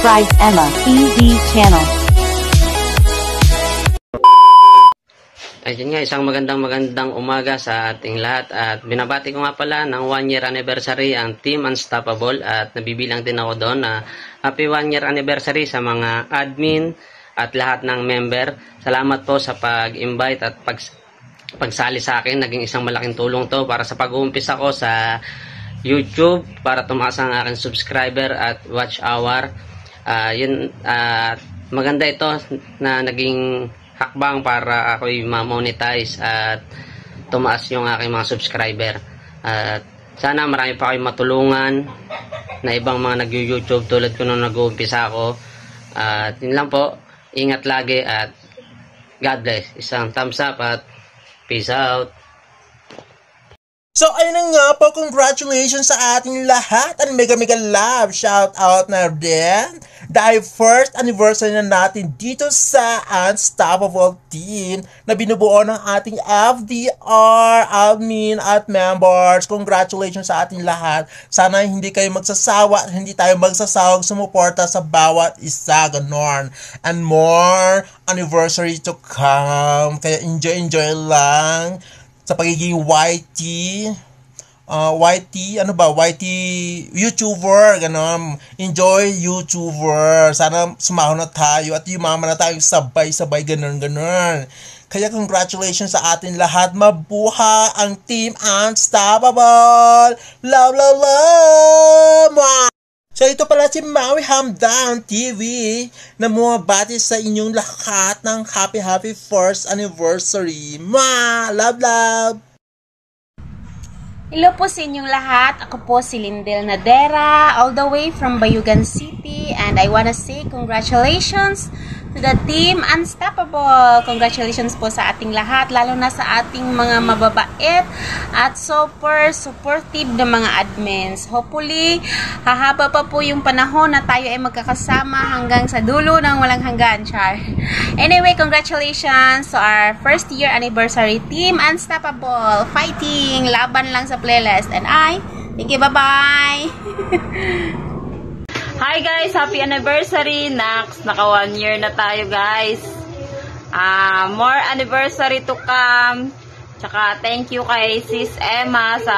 subscribe Emma TV channel. Ayun nga, isang magandang umaga sa ating lahat at binabati ko nga pala ng 1 year anniversary ang Team Unstoppable at nabibilang din ako doon na happy 1 year anniversary sa mga admin at lahat ng member. Salamat po sa pag-invite at pagsali sa akin. Naging isang malaking tulong to para sa pag-uumpisa ko sa YouTube para tumaas ang aking subscriber at watch hour. Maganda ito na naging hakbang para ako'y ma-monetize at tumaas yung aking mga subscriber. At sana marami pa kayong matulungan na ibang mga nag-YouTube tulad ko nung nag-uumpisa ako. At yun lang po, ingat lagi at God bless. Isang thumbs up at peace out. So, ayun na nga po, congratulations sa ating lahat and mega love shout out na din dahil first anniversary na natin dito sa Unstoppable Team na binubuo ng ating FDR, admin at members. Congratulations sa ating lahat. Sana hindi kayo magsasawa at hindi tayo magsasawag sumuporta sa bawat isa, ganon. And more anniversary to come. Kaya enjoy lang sa pagiging YT YouTuber, gano'n. Enjoy YouTuber. Sana sumahon na tayo at yumaman na tayo sabay-sabay, gano'n. Kaya congratulations sa atin lahat. Mabuha ang Team Unstoppable. Love, love, love! So ito pala si Maui Hamdan TV na bumabati sa inyong lahat ng happy first anniversary. Love, love! Hello po sa inyong lahat. Ako po si Lindel Nadera, all the way from Bayugan City, and I wanna say congratulations to the Team Unstoppable. Congratulations po sa ating lahat, lalo na sa ating mga mababait at super supportive na mga admins. Hopefully, hahaba pa po yung panahon na tayo ay magkakasama hanggang sa dulo ng walang hanggan, char. Anyway, congratulations to our first year anniversary Team Unstoppable. Fighting! Laban lang sa playlist. And thank you, bye-bye! Hi guys! Happy anniversary! Naka 1 year na tayo guys. More anniversary to come. Tsaka thank you kay Sis Emma sa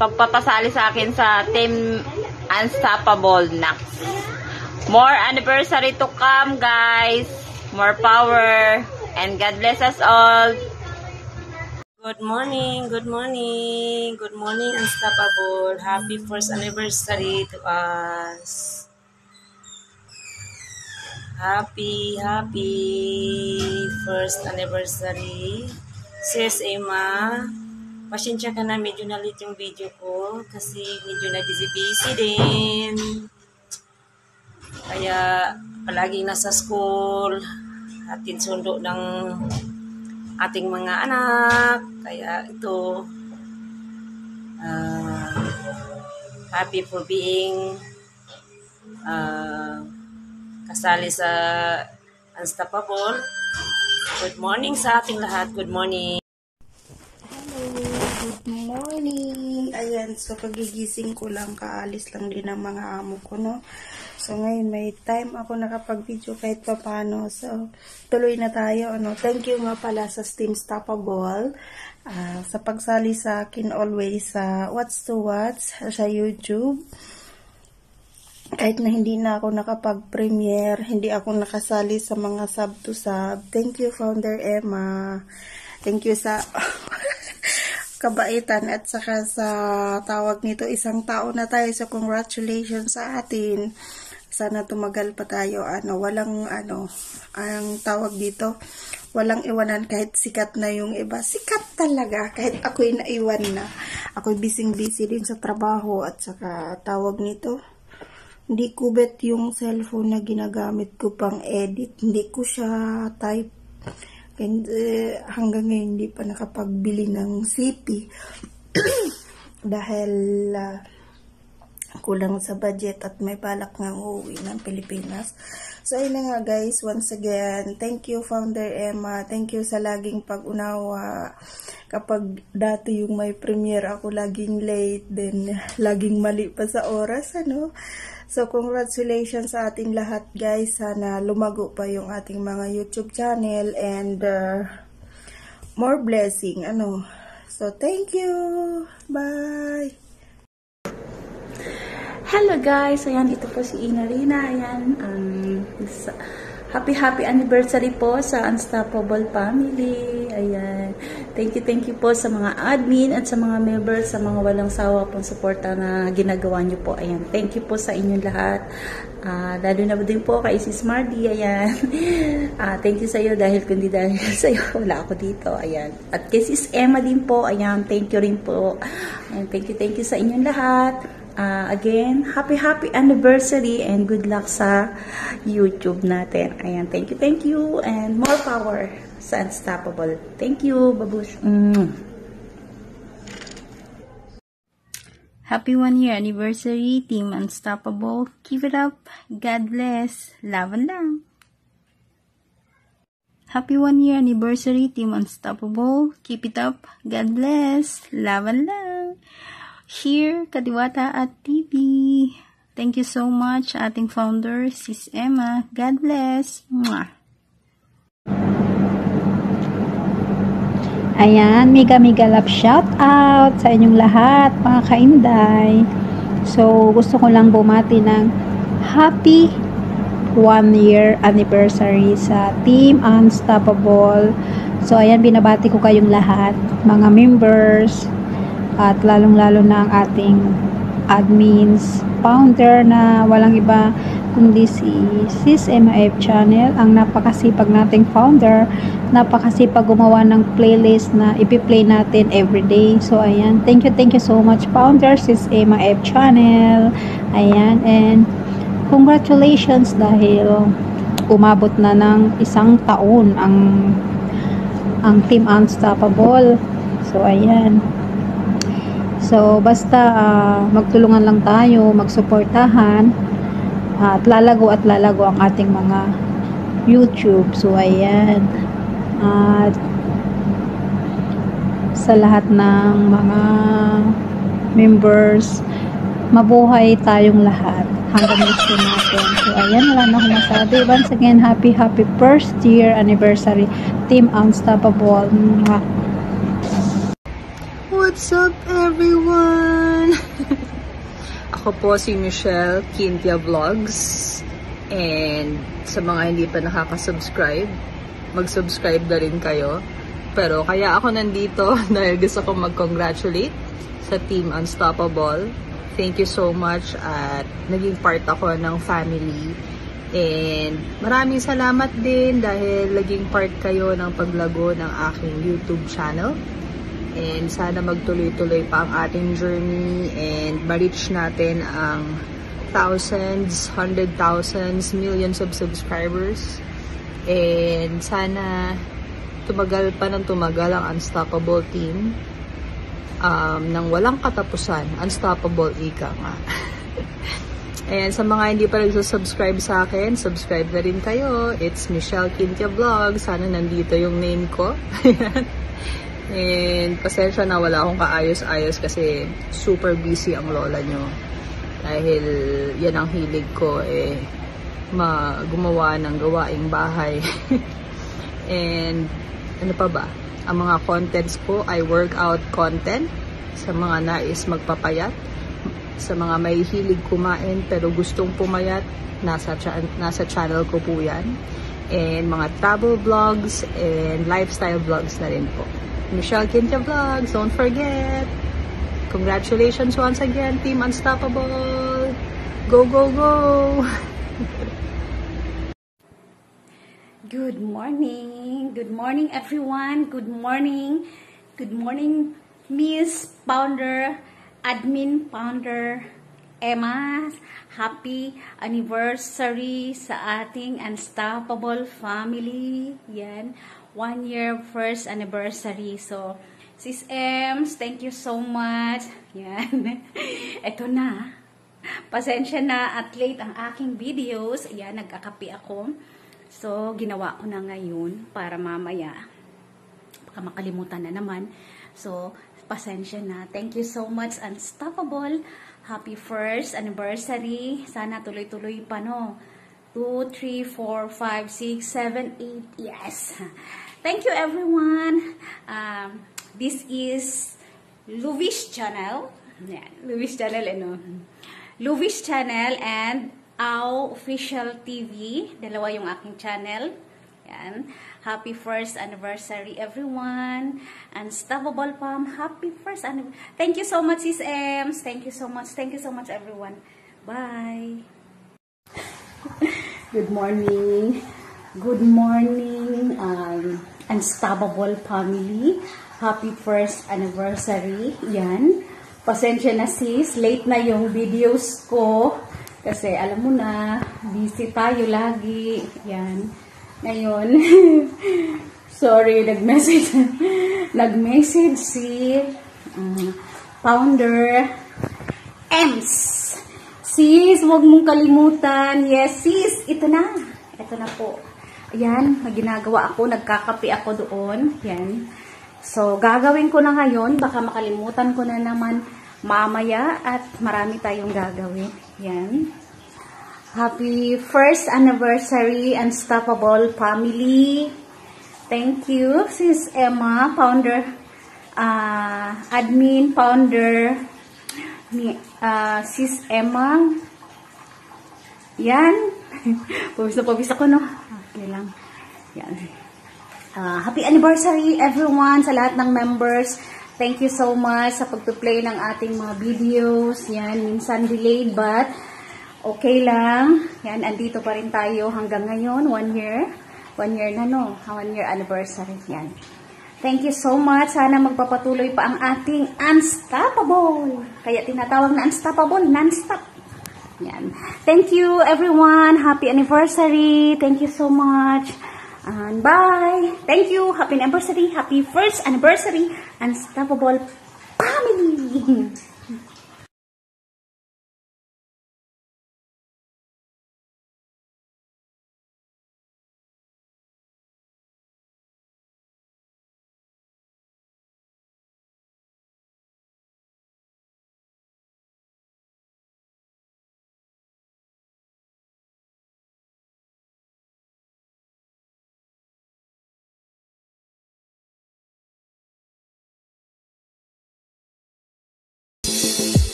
pagpapasali sa akin sa Team Unstoppable. Next. More anniversary to come guys. More power. And God bless us all. Good morning, Unstoppable. Happy first anniversary to us. Happy first anniversary. Sis Emma, pasensya ka na, medyo nalit yung video ko kasi medyo na busy din. Kaya palaging nasa school, hatid sundo ng ating mga anak. Kaya ito, happy for being kasali sa Unstoppable. Good morning sa ating lahat. Good morning. Hello, good morning. Ayan, so kagigising ko lang, kaalis lang din ng mga amo ko, no? So, ngayon may time ako nakapag-video kahit pa paano. So, tuloy na tayo. Thank you nga pala sa Team Unstoppable sa pagsali sa akin always sa What's to Watch sa YouTube. Kahit na hindi na ako nakapag-premiere, hindi ako nakasali sa mga sub to sub. Thank you, Founder Emma. Thank you sa kabaitan at saka sa tawag nito, isang taon na tayo. So, congratulations sa atin. Sana tumagal pa tayo. Walang ang tawag dito, walang iwanan kahit sikat na yung iba. Sikat talaga kahit ako'y naiwan na. Ako'y busy din sa trabaho at saka tawag nito, hindi kubet yung cellphone na ginagamit ko pang edit. Hindi ko siya type. And hanggang ngayon hindi pa nakapagbili ng CP dahil kulang sa budget at may balak nga uuwi ng Pilipinas. So, ayun na nga guys, once again, thank you Founder Emma, thank you sa laging pag-unawa. Kapag dati yung may premiere ako laging late, then laging mali pa sa oras, So, congratulations sa ating lahat, guys. Sana lumago pa yung ating mga YouTube channel and more blessing. So, thank you. Bye. Hello guys, ayan, ito po si Ina Rina, ayan, happy anniversary po sa Unstoppable Family, ayan, thank you po sa mga admin at sa mga members, sa mga walang sawa pong suporta na ginagawa nyo po, ayan, thank you po sa inyong lahat, lalo na din po kay Sis Mardy, ayan, thank you sa iyo dahil kundi dahil sa iyo, wala ako dito, ayan, at kay Sis Emma din po, ayan, thank you rin po, ayan, thank you sa inyong lahat. Again, happy anniversary and good luck sa YouTube natin. Ayan, thank you, and more power sa Unstoppable. Thank you, babush. Happy 1-year anniversary, Team Unstoppable. Keep it up. God bless. Laban lang. Happy 1-year anniversary, Team Unstoppable. Keep it up. God bless. Laban lang. Here, Kadiwata at TV. Thank you so much, ating founder, Sis Emma. God bless. Mwah. Ayan, mega love shout out sa inyong lahat, mga kainday. So, gusto ko lang bumati ng happy 1-year anniversary sa Team Unstoppable. So, ayan, binabati ko kayong lahat, mga members, at lalong-lalo na ang ating admins, founder na walang iba kundi si Sis Emma F Channel, ang napakasipag nating founder, napakasipag gumawa ng playlist na ipi-play natin everyday. So ayan, thank you so much founder Sis Emma F Channel. Ayan, and congratulations dahil umabot na ng 1 taon ang Team Unstoppable. So ayan. So, basta magtulungan lang tayo, magsuportahan, at lalago ang ating mga YouTube. So, ayan. At sa lahat ng mga members, mabuhay tayong lahat hanggang gusto natin. So, ayan, wala na akong masabi. Once again, happy 1st year anniversary, Team Unstoppable. Mwah. What's up everyone? Ako po si Michelle Quintia Vlogs, and sa mga hindi pa nakaka-subscribe, mag-subscribe na rin kayo. Pero kaya ako nandito dahil gusto ko mag-congratulate sa Team Unstoppable. Thank you so much at naging part ako ng family. And maraming salamat din dahil naging part kayo ng paglago ng aking YouTube channel. And sana magtuloy-tuloy pa ang ating journey and ma-reach natin ang thousands, 100,000s, millions of subscribers. And sana tumagal pa ng tumagal ang Unstoppable team nang walang katapusan. Unstoppable ika nga. And sa mga hindi pa nagsusubscribe sa akin, subscribe na rin kayo. It's Michelle Quintia Vlogs. Sana nandito yung name ko. And pasensya na wala akong kaayos-ayos kasi super busy ang lola nyo. Dahil yan ang hilig ko, gumawa ng gawaing bahay. And ano pa ba? Ang mga contents ko ay workout content sa mga nais magpapayat. Sa mga may hilig kumain pero gustong pumayat, nasa channel ko po yan. And mga travel vlogs and lifestyle vlogs na rin po. Michelle Quintia Vlogs, don't forget. Congratulations once again, Team Unstoppable. Go, go, go! Good morning. Good morning, everyone. Good morning. Good morning, Miss Founder, Admin Founder Emma. Happy anniversary sa ating Unstoppable family. Yan. 1-year first anniversary. So, Sis Ems, thank you so much. Yan. Ito na. Pasensya na at late ang aking videos. Yan, nagkakape ako. So, ginawa ko na ngayon para mamaya baka makalimutan na naman. So, pasensya na. Thank you so much, Unstoppable. Happy first anniversary. Sana tuloy-tuloy pa, no? 2, 3, 4, 5, 6, 7, 8. Yes. Thank you, everyone. This is Luvis channel. Yeah, Luvis channel, Luvis channel and Au Official TV. Dalawa yung aking channel. Yan. Happy first anniversary, everyone. Unstoppable Pam, happy first anniversary. Thank you so much, Sis Ems. Thank you so much. Thank you so much, everyone. Bye. Good morning. Good morning, Unstoppable family. Happy first anniversary. Yan. Pasensya na sis, late na yung videos ko. Kasi alam mo na, busy tayo lagi. Yan. Ngayon, sorry, nag-message si Founder Ems. Sis, huwag mong kalimutan. Yes, sis, ito na. Ito na po. Ayan, ginagawa ako, nagkakape ako doon. Yan. So, gagawin ko na ngayon. Baka makalimutan ko na naman mamaya at marami tayong gagawin. Yan. Happy first anniversary, Unstoppable family. Thank you, Sis Emma, founder, admin, founder, Sis Emma. Yan. Pabisa ko, no? Okay lang. Yan. Happy anniversary, everyone, sa lahat ng members. Thank you so much sa pag-play ng ating mga videos. Yan, minsan delayed, but okay lang. Yan, andito pa rin tayo hanggang ngayon. 1 year. 1 year na, no? 1 year anniversary. Yan. Thank you so much. Sana magpapatuloy pa ang ating Unstoppable. Kaya tinatawag na Unstoppable, non-stop. Yan. Thank you, everyone. Happy anniversary. Thank you so much. And bye. Thank you. Happy anniversary. Happy first anniversary. Unstoppable family.